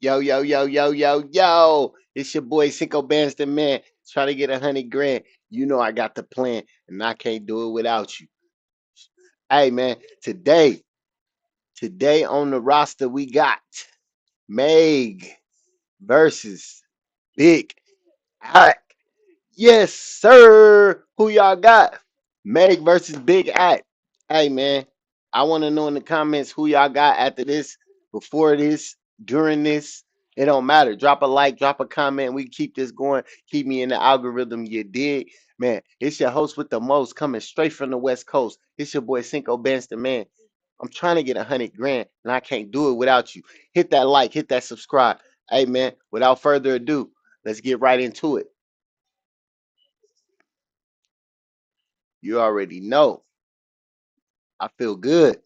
Yo, yo, yo, yo, yo, yo. It's your boy Cinco Bands the man. Trying to get 100 grand. You know I got the plan, and I can't do it without you. Hey man, today on the roster we got Meg versus Big Act. Yes, sir. Who y'all got? Meg versus Big Act. Hey man, I want to know in the comments who y'all got after this, before this, during this. It don't matter. Drop a like, drop a comment. We keep this going. Keep me in the algorithm. You dig? Man, it's your host with the most coming straight from the West Coast. It's your boy Cinco Benz the man. I'm trying to get 100 grand and I can't do it without you. Hit that like, hit that subscribe. Hey man, without further ado, let's get right into it. You already know. I feel good.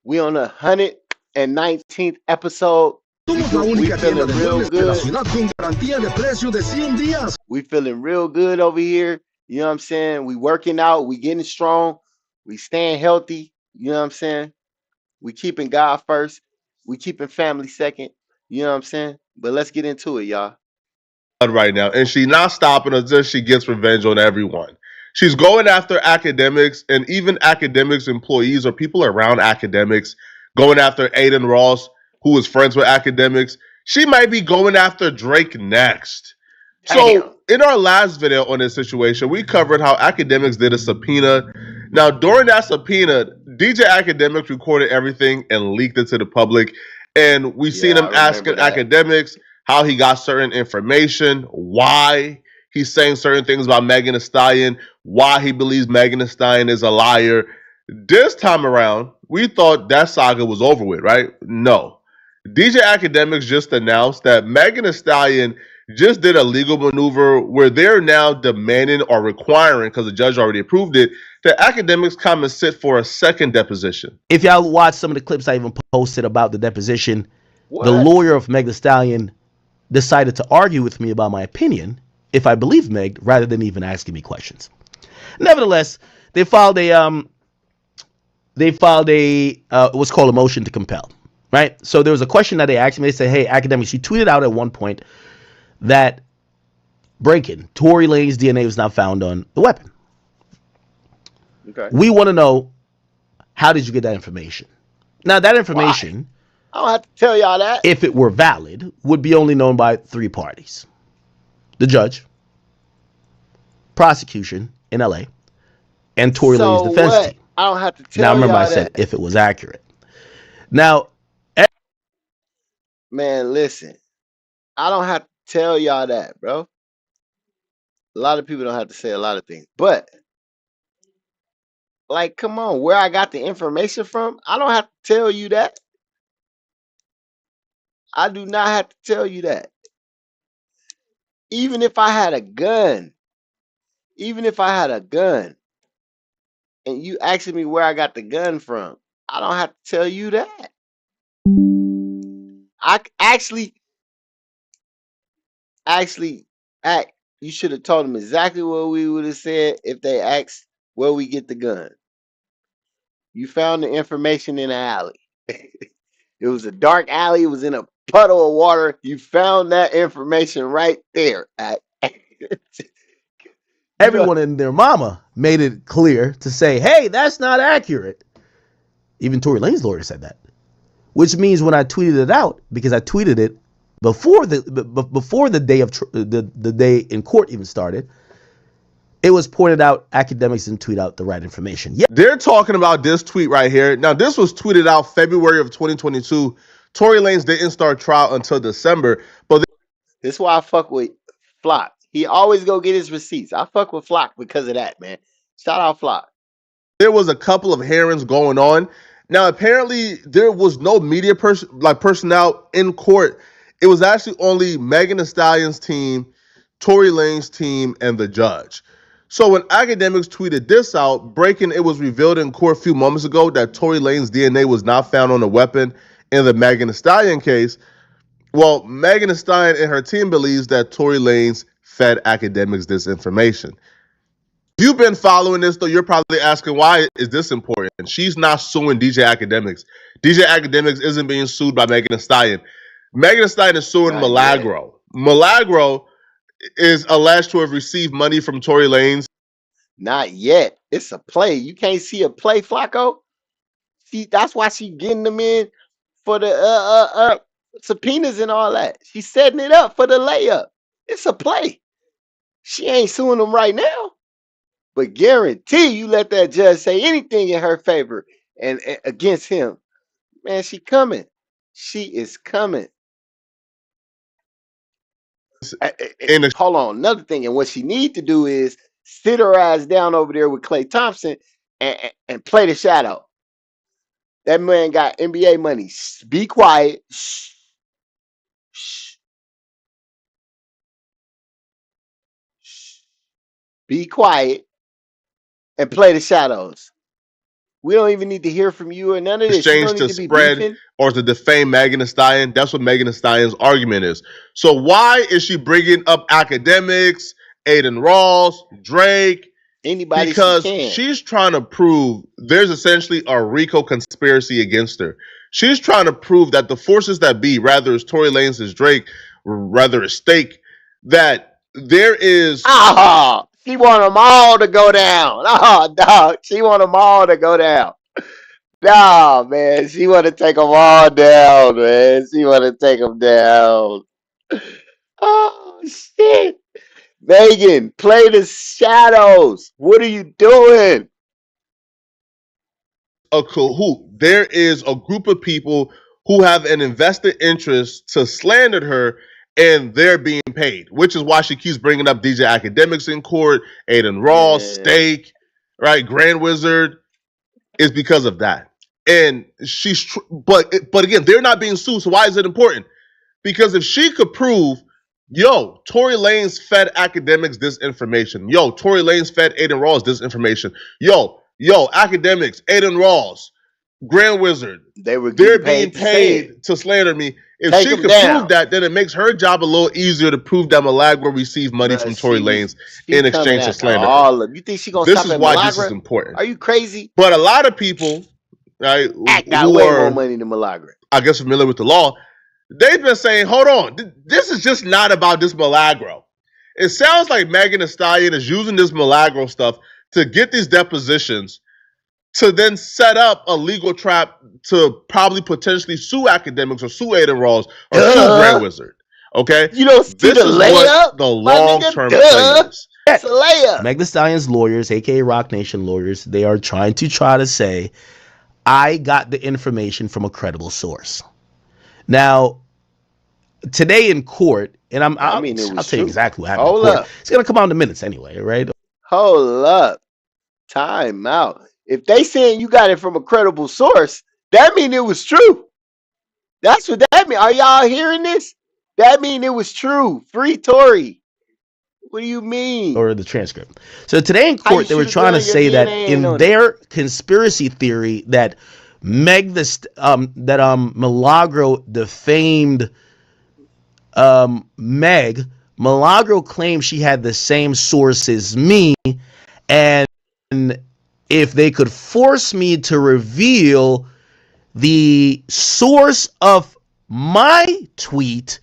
We on the 119th episode. Somos la We única tienda feeling de real muebles de la good. ciudad con garantía de precio de 100 días. We feeling real good over here. You know what I'm saying? We working out. We getting strong. We staying healthy. You know what I'm saying? We keeping God first. We keeping family second. You know what I'm saying? But let's get into it, y'all. Right now, and she's not stopping until she gets revenge on everyone. She's going after academics, and even academics employees or people around academics, going after Aiden Ross, who is friends with academics. She might be going after Drake next. Damn. So, in our last video on this situation, we covered how academics did a subpoena. Now, during that subpoena, DJ Academics recorded everything and leaked it to the public. And we seen Yeah, him I remember asking that. academics how he got certain information, why he's saying certain things about Megan Thee Stallion, why he believes Megan Thee Stallion is a liar. This time around, we thought that saga was over with, right? No. DJ Academics just announced that Megan Thee Stallion just did a legal maneuver where they're now demanding or requiring, because the judge already approved it, that academics come and sit for a second deposition. If y'all watch some of the clips I even posted about the deposition, What? the lawyer of Meg Thee Stallion decided to argue with me about my opinion if I believe Meg, rather than even asking me questions. Nevertheless, they filed a what's called a motion to compel. Right? So there was a question that they asked me. They said, "Hey, academics, you tweeted out at one point that break-in, Tory Lanez DNA was not found on the weapon. Okay. We want to know, how did you get that information?" Now, that information, I don't have to tell y'all that. if it were valid, would be only known by three parties: the judge, prosecution in LA, and Tory So Lanez defense what? team. I don't have to tell Now, remember, y'all I said that. if it was accurate. Now, Man, listen. I don't have to tell y'all that, bro. A lot of people don't have to say a lot of things. But, like, come on, where I got the information from, I don't have to tell you that. I do not have to tell you that. Even if I had a gun, and you asking me where I got the gun from, I don't have to tell you that. I actually, you should have told them exactly what we would have said if they asked where we get the gun. You found the information in an alley. It was a dark alley. It was in a puddle of water. You found that information right there. everyone and their mama made it clear to say, hey, that's not accurate. Even Tory Lanez's lawyer said that. Which means when I tweeted it out, because I tweeted it before the day of the day in court even started, it was pointed out academics didn't tweet out the right information. Yeah. They're talking about this tweet right here. Now, this was tweeted out February of 2022. Tory Lanez didn't start trial until December, but this is why I fuck with Flock. He always go get his receipts. I fuck with Flock because of that, man. Shout out Flock. there was a couple of hearings going on. Now, apparently, there was no media personnel in court. It was actually only Megan Thee Stallion's team, Tory Lanez's team, and the judge. So when academics tweeted this out, it was revealed in court a few moments ago that Tory Lanez's DNA was not found on the weapon in the Megan Thee Stallion case. Well, Megan Thee Stallion and her team believes that Tory Lanez fed academics this information. If you've been following this, though, you're probably asking, why is this important? She's not suing DJ Academics. DJ Academics isn't being sued by Megan Thee Stallion. Megan Thee Stallion is suing Not yet. Milagro. Milagro is alleged to have received money from Tory Lanez. Not yet. It's a play. You can't see a play, Flacco. That's why she getting them in for the subpoenas and all that. She's setting it up for the layup. It's a play. She ain't suing them right now, but guarantee you let that judge say anything in her favor and against him, man, she coming. She is coming. In a Hold on, another thing, and what she need to do is sit her ass down over there with Klay Thompson and play the shadow. That man got NBA money. Be quiet. Shh. Shh. Shh. Be quiet and play the shadows. We don't even need to hear from you or none of this. You exchange don't need to to be spread beefing. or to defame Megan Thee Stallion. That's what Megan Thee Stallion's argument is. So why is she bringing up Akademiks, Aiden Ross, Drake? Anybody she Because can. she's trying to prove there's essentially a RICO conspiracy against her. She's trying to prove that the forces that be, rather it's Tory Lanez as Drake, rather it's Stake, that there is She want them all to go down. Dog. She want them all to go down. Nah, man. She want to take them all down, man. She want to take them down. Oh, shit. Megan, play the shadows. What are you doing? a cahoot. There is a group of people who have an invested interest to slander her, and they're being paid, which is why she keeps bringing up DJ Akademiks in court, Aiden Ross, Man. Stake, right, Grand Wizard, is because of that. And but again, they're not being sued. So why is it important? Because if she could prove, yo, Tory Lanez fed Akademiks this information. Yo, Tory Lanez fed Aiden Ross this information. Yo, Akademiks, Aiden Ross, Grand Wizard, they're being paid to slander me. If Take she them could down. prove that, then it makes her job a little easier to prove that Milagro received money from Tory Lanez in exchange to slander her. You think she gonna This stop is at why this is Malagra? important. Are you crazy? But a lot of people, right, Act got who way are, more money than Malagra. I guess, familiar with the law, they've been saying, hold on, this is just not about this Milagro. It sounds like Megan Thee Stallion is using this Milagro stuff to get these depositions to then set up a legal trap to probably potentially sue Akademiks or sue Aiden Ross or sue Grand Wizard. Okay? You don't see this the is layup? what the long-term play is. It's a layup. Meg Thee Stallion's lawyers, aka Rock Nation lawyers, they are trying to say, I got the information from a credible source. Now, today in court, and I'll tell you exactly what happened in court. It's gonna come out in the minutes anyway, right? Hold up. Time out. If they saying you got it from a credible source, that mean it was true. That's what that mean. Are y'all hearing this? That mean it was true. Free Tory. What do you mean? Or the transcript. So today in court, they were trying to say that in their conspiracy theory that Milagro defamed Meg. Milagro claimed she had the same source as me, and if they could force me to reveal the source of my tweet,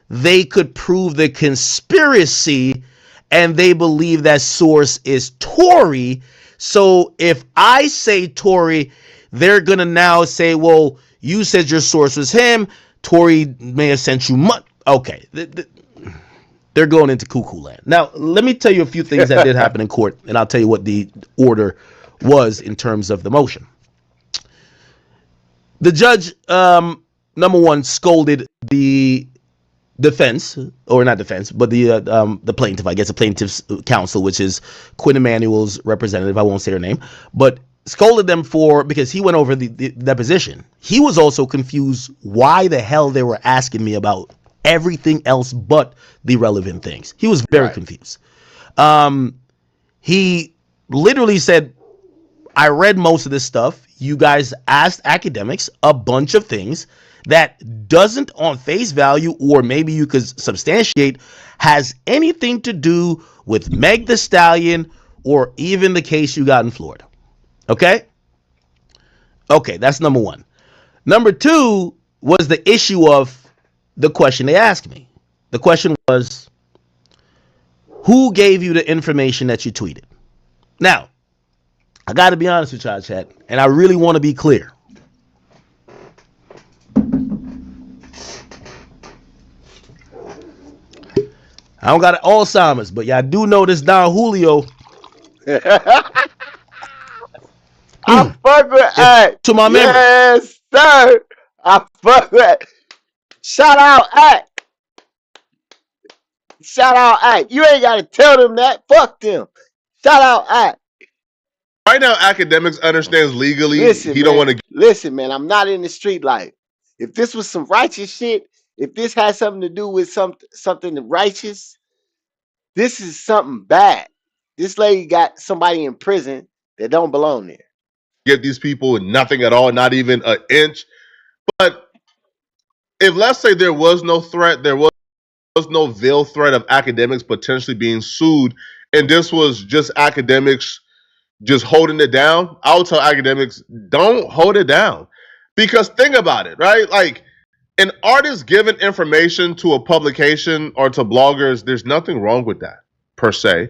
they could prove the conspiracy, and they believe that source is Tory. So if I say Tory, they're gonna now say, well, you said your source was him. Tory may have sent you money. Okay. They're going into cuckoo land. Now, let me tell you a few things that did happen in court, and I'll tell you what the order was in terms of the motion. The judge, number one, scolded the defense, or not defense, but the plaintiff, I guess the plaintiff's counsel, which is Quinn Emanuel's representative. I won't say her name, but scolded them because he went over the deposition. He was also confused why the hell they were asking me about everything else but the relevant things. He was very confused. He literally said, I read most of this stuff. You guys asked Akademiks a bunch of things that doesn't on face value, or maybe you could substantiate, has anything to do with Meg Thee Stallion or even the case you got in Florida. Okay, that's number one. Number two was the issue of the question they asked me. The question was, who gave you the information that you tweeted? Now, I got to be honest with y'all, chat, and I really want to be clear. I don't got Alzheimer's, but y'all do know this Don Julio. I fuck with Act. To my memory. Yes, sir. I fuck with. Shout out Act. Shout out Act. You ain't gotta tell them that. Fuck them. Shout out Act. Right now, Akademiks understands legally Listen, he man. don't want to. Listen, man. I'm not in the street life. If this was some righteous shit, if this has something to do with something righteous, this is something bad. This lady got somebody in prison that don't belong there. Give these people nothing at all, not even an inch. But if let's say there was no threat, there was no veil threat of Akademiks potentially being sued, and this was just Akademiks just holding it down, I'll tell Akademiks, don't hold it down. Because think about it, right? Like an artist giving information to a publication or to bloggers, there's nothing wrong with that per se.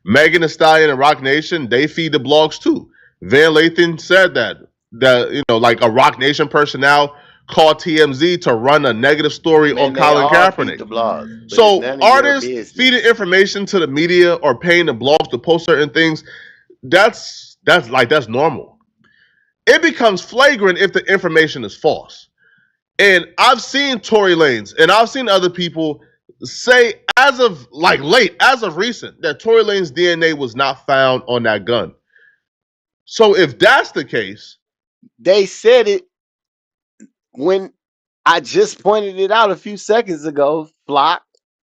Megan Thee Stallion and Rock Nation, they feed the blogs too. Van Lathan said that like a Rock Nation personnel called TMZ to run a negative story Man, on they Colin all Kaepernick. feed the blogs, but it's So none of your artists business. feeding information to the media or paying the blogs to post certain things, that's normal. It becomes flagrant if the information is false. And I've seen Tory Lanez and I've seen other people say as of recent that Tory Lanez DNA was not found on that gun. So if that's the case, They said it when I just pointed it out a few seconds ago. Flock,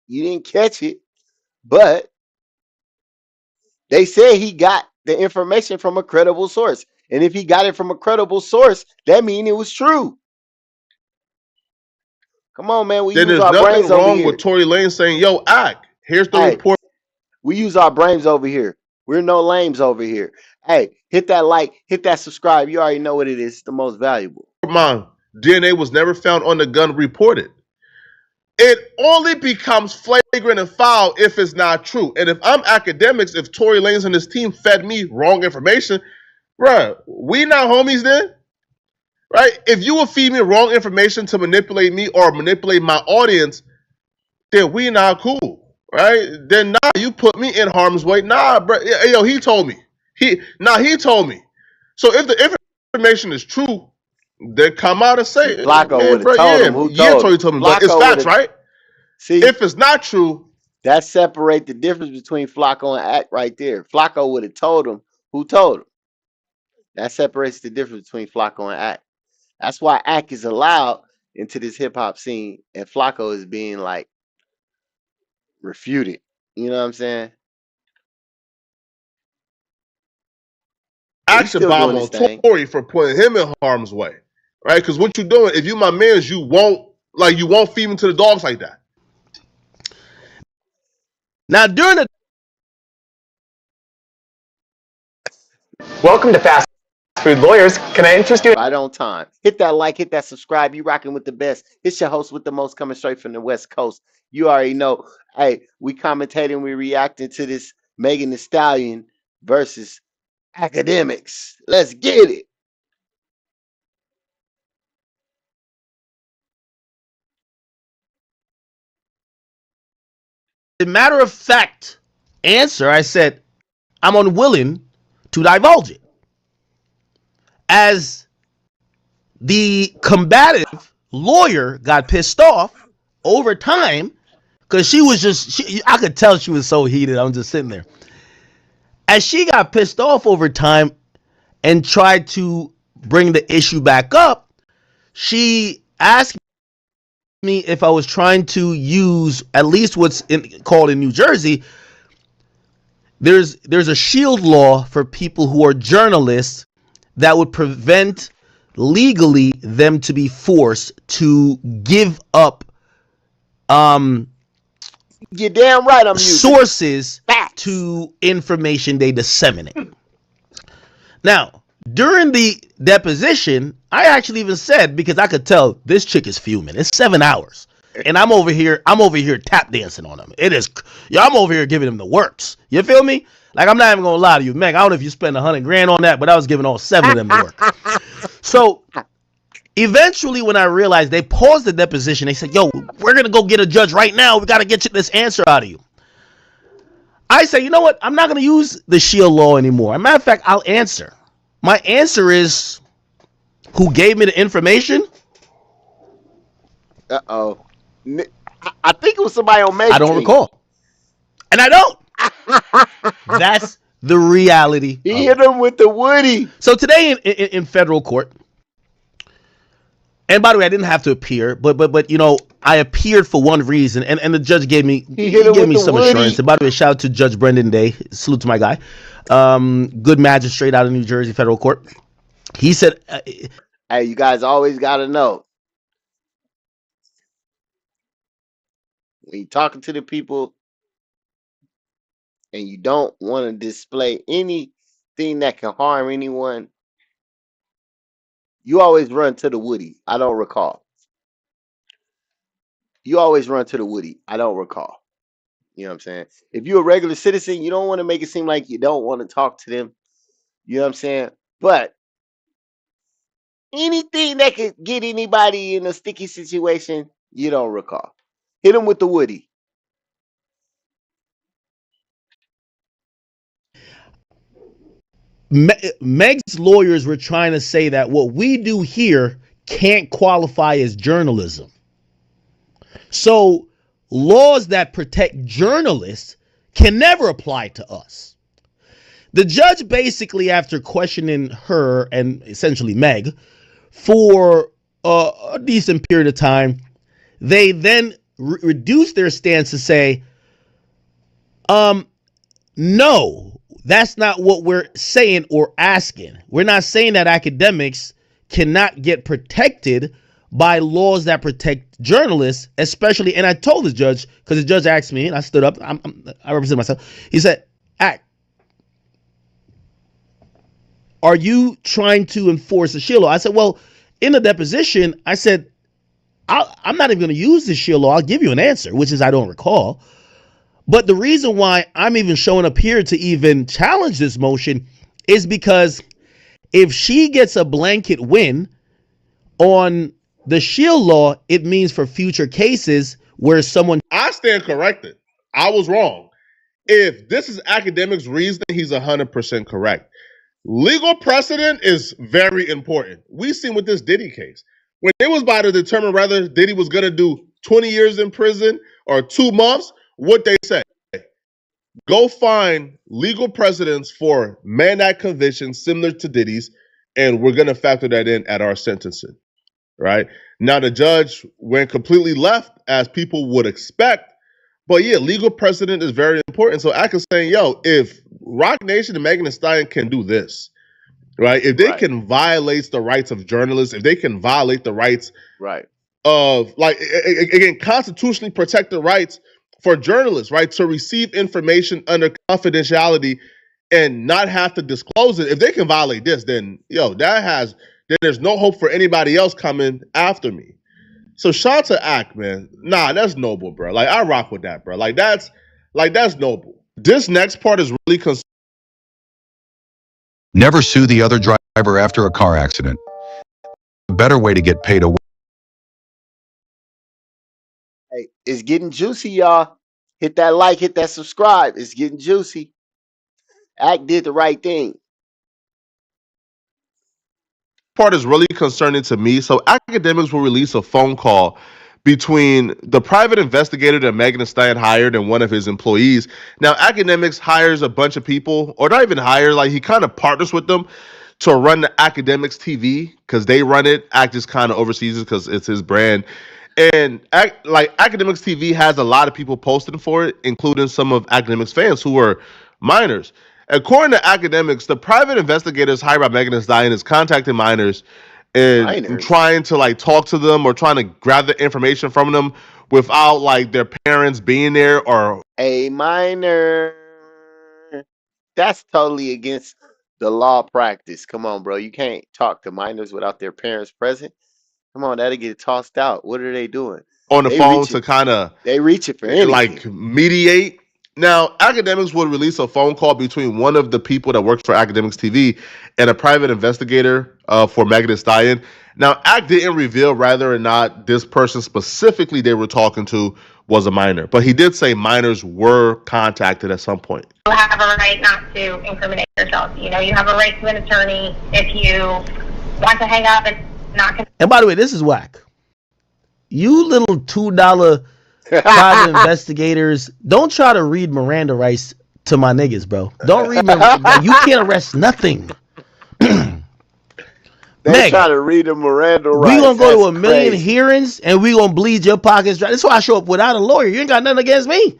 you didn't catch it, but they said he got the information from a credible source. And if he got it from a credible source, that means it was true. Come on, man. We then use there's our nothing brains over wrong here. with Tory Lanez saying, yo, Ak, here's the Hey, report. we use our brains over here. We're no lames over here. Hey, hit that like, hit that subscribe. You already know what it is. It's the most valuable. Mine, DNA was never found on the gun reported. It only becomes flagrant and foul if it's not true. And if I'm Akademiks, if Tory Lanez and his team fed me wrong information, bruh, we not homies then? Right? If you will feed me wrong information to manipulate me or manipulate my audience, then we not cool. Right? Then you put me in harm's way. Nah, bro. Yo, he told me. He told me. So if the information is true, then come out and say, Flacco man, would bro, have told him. Who told him? told me, but it's Flacco facts, would've- right? See, If it's not true, that separate the difference between Flacco and Act right there. Flacco would have told him who told him. That separates the difference between Flacco and Act. That's why Act is allowed into this hip hop scene and Flacco is being like refuted. You know what I'm saying? But he's action still bomb doing his on thing. Tory for putting him in harm's way, right? Because what you're doing, if you my mans, you won't feed him to the dogs like that. Now, during the Welcome to Fast Food Lawyers. Can I interest you? Right on time. Hit that like, hit that subscribe. You rocking with the best. It's your host with the most coming straight from the West Coast. You already know. Hey, we commentating, we reacting to this Megan Thee Stallion versus Akademiks. Let's get it. matter of fact answer, I said, I'm unwilling to divulge it. As the combative lawyer got pissed off over time, because she was I could tell she was so heated. I'm just sitting there. As she got pissed off over time and tried to bring the issue back up, she asked me if I was trying to use at least what's called in New Jersey. There's a shield law for people who are journalists that would prevent legally them to be forced to give up You're damn right I'm using sources facts to information they disseminate. Now, during the deposition, I actually even said, because I could tell this chick is fuming. It's 7 hours. and I'm over here tap dancing on them. It is, yeah, I'm over here giving them the works. You feel me? Like, I'm not even gonna lie to you, Meg. I don't know if you spend $100 grand on that, but I was giving all 7 of them the work. So eventually, when I realized they paused the deposition, they said, "Yo, we're gonna go get a judge right now. We gotta get you this answer out of you." I say, you know what? I'm not gonna use the Shield law anymore. As a matter of fact, I'll answer. My answer is, who gave me the information? Uh-oh. I think it was somebody on I Meg don't team. recall, and I don't. That's the reality He of hit it. him with the Woody. So today in federal court, and by the way, I didn't have to appear, but you know, I appeared for one reason, and the judge gave me He hit him with the some assurance. Woody. And by the way, shout out to Judge Brendan Day. Salute to my guy. Good magistrate out of New Jersey federal court. He said, Hey, you guys always got to know when you're talking to the people and you don't want to display anything that can harm anyone, you always run to the Woody. I don't recall. You always run to the Woody. I don't recall. You know what I'm saying? If you're a regular citizen, you don't want to make it seem like you don't want to talk to them. You know what I'm saying? But anything that could get anybody in a sticky situation, you don't recall. Hit them with the Woody. Meg's lawyers were trying to say that what we do here can't qualify as journalism. So laws that protect journalists can never apply to us. The judge basically, after questioning her and essentially Meg for a decent period of time, they then reduced their stance to say, no, that's not what we're saying or asking. We're not saying that academics cannot get protected by laws that protect journalists, especially. And I told the judge, because the judge asked me, and I stood up, I represent myself. He said, "Act, are you trying to enforce the Shield law?" I said, well, in the deposition, I said, I'm not even going to use the Shield law. I'll give you an answer, which is I don't recall. But the reason why I'm even showing up here to even challenge this motion is because if she gets a blanket win on the Shield law, it means for future cases where someone... I stand corrected. I was wrong. If this is academics' reasoning, he's 100% correct. Legal precedent is very important. We seen with this Diddy case. When it was about to determine whether Diddy was going to do 20 years in prison or 2 months, what they say, go find legal precedents for Mann Act convictions similar to Diddy's, and we're going to factor that in at our sentencing, right? Now, the judge went completely left, as people would expect, but yeah, legal precedent is very important. So I can say, yo, if Rock Nation and Megan Thee Stallion can do this, right? If they Right. can violate the rights of journalists, if they can violate the rights Right. of, like, again, constitutionally protect the rights for journalists, right, to receive information under confidentiality and not have to disclose it. If they can violate this, then then there's no hope for anybody else coming after me. So shout out to Act, man. Nah, that's noble, bro. Like, I rock with that, bro. Like that's noble. This next part is really Never sue the other driver after a car accident. A better way to get paid away. Hey, it's getting juicy, y'all. Hit that like, hit that subscribe. It's getting juicy. Act did the right thing. part is really concerning to me. So academics will release a phone call between the private investigator that Megan Thee Stallion hired and one of his employees. Now, academics hires a bunch of people, or not even hire, like he kind of partners with them to run the Academics TV because they run it. Act just kind of oversees it because it's his brand. And like Academics TV has a lot of people posting for it, including some of Academics fans who are minors. According to Academics, the private investigators hired by Megan Thee Stallion is contacting minors and Minors. trying to like talk to them or trying to gather information from them without like their parents being there or A minor. That's totally against the law practice. Come on, bro. You can't talk to minors without their parents present. Come on, that'll get tossed out. What are they doing? on the They phone reaching. to kind of They reaching for anything. like mediate. Now, Academics would release a phone call between one of the people that works for Academics TV and a private investigator for Megan Thee Stallion. Now, Act didn't reveal whether or not this person specifically they were talking to was a minor, but he did say minors were contacted at some point. You have a right not to incriminate yourself. You know, you have a right to an attorney if you want to hang up and not. And by the way, this is whack. You little $2 private investigators, don't try to read Miranda rights to my niggas, bro. Don't read Miranda. You can't arrest nothing. They Meg, try to read the Miranda rights. we gonna go to That's a million crazy. hearings and we gonna bleed your pockets dry. That's why I show up without a lawyer. You ain't got nothing against me.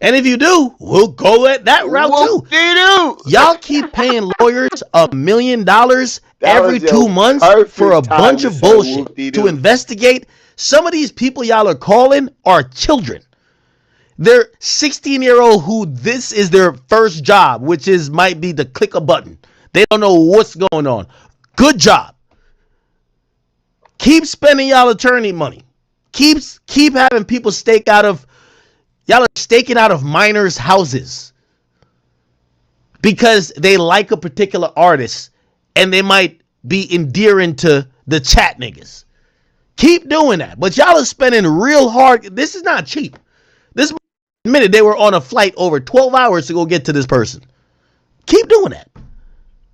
And if you do, we'll go at that route too. Whoop-de-doo. Y'all keep paying lawyers $1 million That every was your 2 months for a perfect time bunch to of say bullshit whoop-de-doo. to investigate. Some of these people y'all are calling are children. They're 16-year-old who this is their first job, which is might be to click a button. They don't know what's going on. Good job. Keep spending y'all attorney money. Keep having people y'all are staking out of minors' houses because they like a particular artist and they might be endearing to the chat niggas. Keep doing that. But y'all are spending real hard. This is not cheap. This admitted they were on a flight over 12 hours to go get to this person. Keep doing that.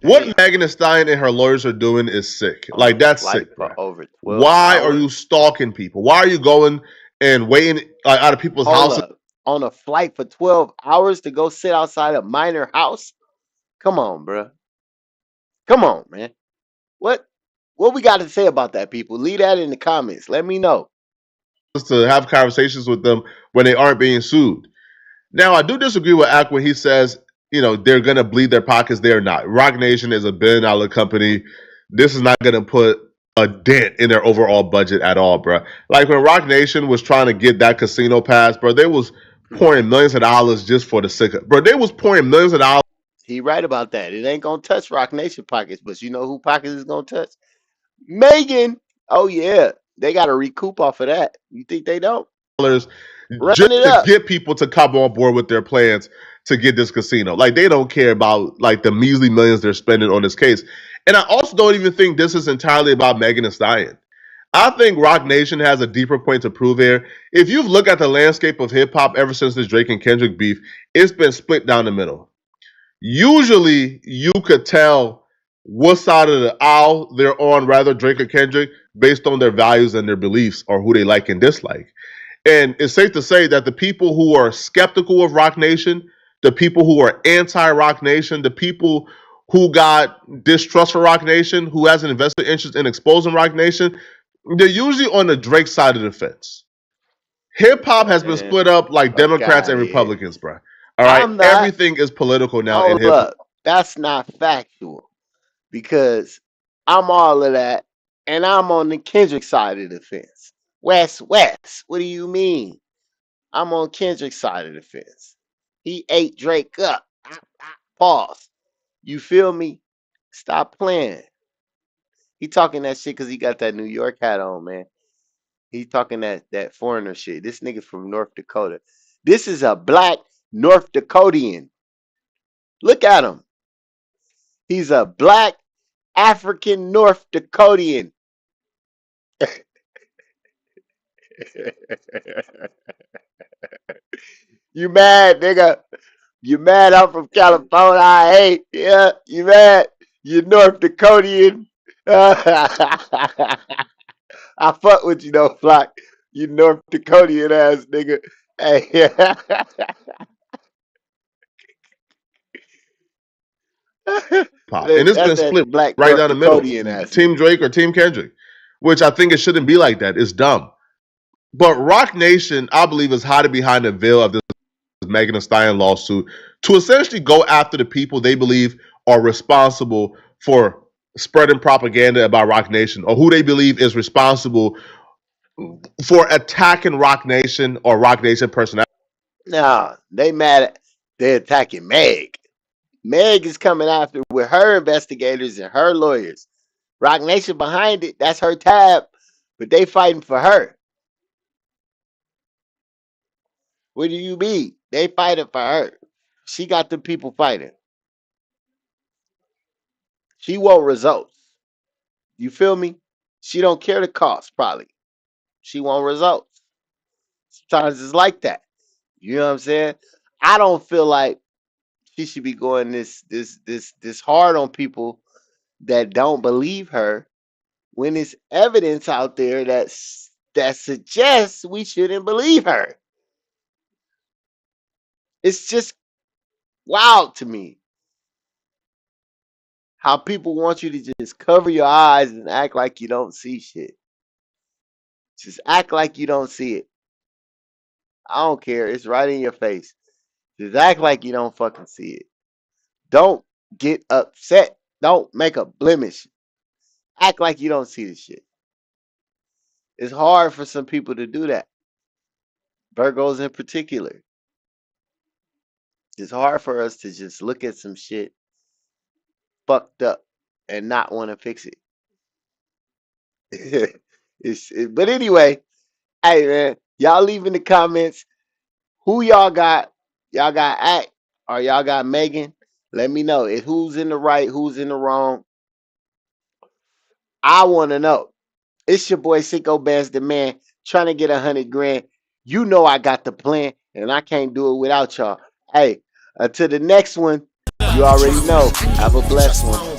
What Megan Thee Stallion and her lawyers are doing is sick. Like, that's sick, bro. Over 12 Why hours. are you stalking people? Why are you going and waiting out of people's Hold houses? up. On a flight for 12 hours to go sit outside a minor house? Come on, bro. Come on, man. What we got to say about that, people? Leave that in the comments. Let me know. To have conversations with them when they aren't being sued. Now, I do disagree with Ack when he says, they're going to bleed their pockets. They're not. Rock Nation is a $1 billion company. This is not going to put a dent in their overall budget at all, bro. Like when Rock Nation was trying to get that casino pass, bro, they was pouring millions of dollars just for the sake of, bro, they was pouring millions of dollars. He right about that. It ain't going to touch Rock Nation pockets, but you know who pockets is going to touch? Megan. Oh, yeah. They got to recoup off of that. You think they don't? Just Run it to up. get people to come on board with their plans to get this casino. Like, they don't care about like the measly millions they're spending on this case. And I also don't even think this is entirely about Megan Thee Stallion. I think Rock Nation has a deeper point to prove here. If you've looked at the landscape of hip hop ever since the Drake and Kendrick beef, it's been split down the middle. Usually, you could tell what side of the aisle they're on, rather Drake or Kendrick, based on their values and their beliefs or who they like and dislike. And it's safe to say that the people who are skeptical of Rock Nation, the people who are anti-Rock Nation, the people who got distrust for Rock Nation, who has an invested interest in exposing Rock Nation, they're usually on the Drake side of the fence. Hip hop has been split up like Democrats and Republicans, bro. All right, everything is political now in hip hop. That's not factual because I'm all of that, and I'm on the Kendrick side of the fence. West, what do you mean? I'm on Kendrick's side of the fence. He ate Drake up. Pause. You feel me? Stop playing. He talking that shit because he got that New York hat on, man. He talking that foreigner shit. This nigga from North Dakota. This is a black North Dakotian. Look at him. He's a black African North Dakotian. You mad, nigga? You mad? I'm from California. I hate. Yeah, you mad? You North Dakotian. I fuck with you though, Flock. You North Dakotian ass nigga. Hey, And it's been that's that split black right North down the middle. Dakotian ass. Team Drake or Team Kendrick, which I think it shouldn't be like that. It's dumb. But Rock Nation, I believe, is hiding behind the veil of this Megan Thee Stallion lawsuit to essentially go after the people they believe are responsible for spreading propaganda about Rock Nation, or who they believe is responsible for attacking Rock Nation or Rock Nation personality. Nah, they mad at they attacking Meg. Meg is coming after with her investigators and her lawyers. Rock Nation behind it, that's her tab, but they fighting for her. What do you mean? They fighting for her. She got the people fighting. She want results. You feel me? She don't care the cost, probably. She want results. Sometimes it's like that. You know what I'm saying? I don't feel like she should be going this hard on people that don't believe her when it's evidence out there that suggests we shouldn't believe her. It's just wild to me how people want you to just cover your eyes and act like you don't see shit. Just act like you don't see it. I don't care. It's right in your face. Just act like you don't fucking see it. Don't get upset. Don't make a blemish. Act like you don't see the shit. It's hard for some people to do that. Virgos in particular. It's hard for us to just look at some shit fucked up and not want to fix it. But anyway, hey man, y'all leave in the comments who y'all got. Y'all got Act or y'all got Megan. Let me know. If who's in the right, who's in the wrong. I want to know. It's your boy Cinco Bands the man trying to get 100 grand. You know I got the plan and I can't do it without y'all. Hey, until the next one, you already know. Have a blessed one.